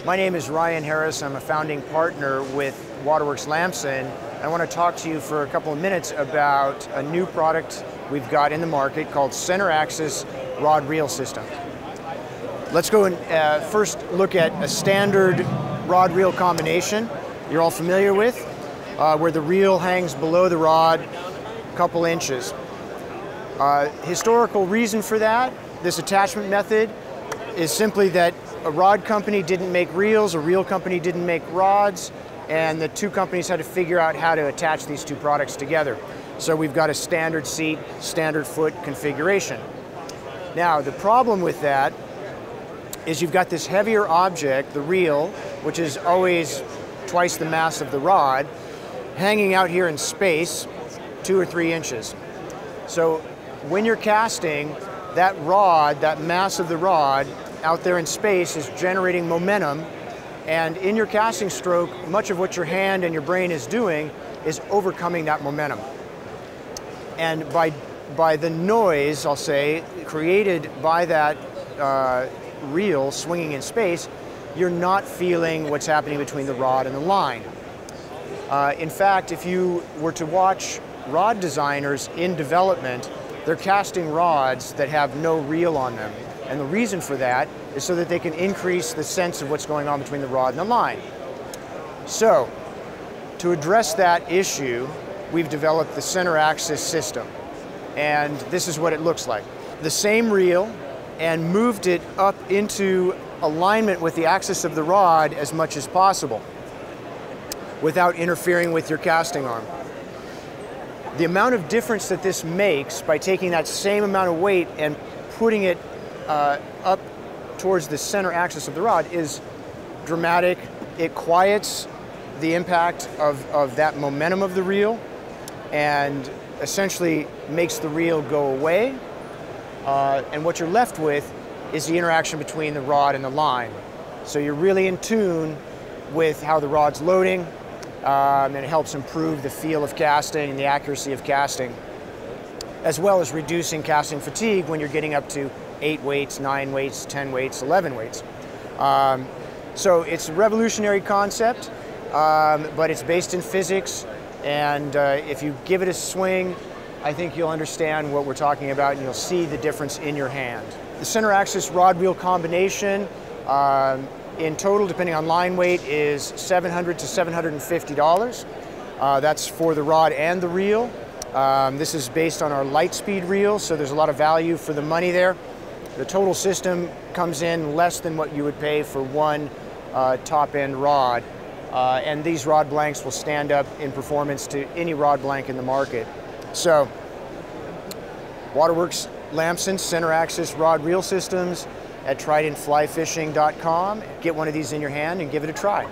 My name is Ryan Harris. I'm a founding partner with waterworks-lamson. I want to talk to you for a couple of minutes about a new product we've got in the market called Center Axis Rod Reel System. Let's go and first look at a standard rod reel combination you're all familiar with, where the reel hangs below the rod a couple inches. Historical reason for that, this attachment method, is simply that a rod company didn't make reels, a reel company didn't make rods, and the two companies had to figure out how to attach these two products together. So we've got a standard seat, standard foot configuration. Now, the problem with that is you've got this heavier object, the reel, which is always twice the mass of the rod, hanging out here in space, 2 or 3 inches. So when you're casting, that rod, that mass of the rod, out there in space is generating momentum, and in your casting stroke, much of what your hand and your brain is doing is overcoming that momentum. And by the noise, I'll say, created by that reel swinging in space, you're not feeling what's happening between the rod and the line. In fact, if you were to watch rod designers in development, they're casting rods that have no reel on them. And the reason for that is so that they can increase the sense of what's going on between the rod and the line. So, to address that issue, we've developed the Center Axis system. And this is what it looks like. The same reel, and moved it up into alignment with the axis of the rod as much as possible, without interfering with your casting arm. The amount of difference that this makes by taking that same amount of weight and putting it up towards the center axis of the rod is dramatic. It quiets the impact of that momentum of the reel and essentially makes the reel go away. And what you're left with is the interaction between the rod and the line. So you're really in tune with how the rod's loading, and it helps improve the feel of casting and the accuracy of casting, as well as reducing casting fatigue when you're getting up to 8 weights, 9 weights, 10 weights, 11 weights. So it's a revolutionary concept, but it's based in physics, and if you give it a swing, I think you'll understand what we're talking about and you'll see the difference in your hand. The Center Axis rod reel combination in total, depending on line weight, is $700 to $750. That's for the rod and the reel. This is based on our Lightspeed reel, so there's a lot of value for the money there. The total system comes in less than what you would pay for one top-end rod. And these rod blanks will stand up in performance to any rod blank in the market. So, waterworks-lamson Center Axis rod reel systems at tridentflyfishing.com. Get one of these in your hand and give it a try.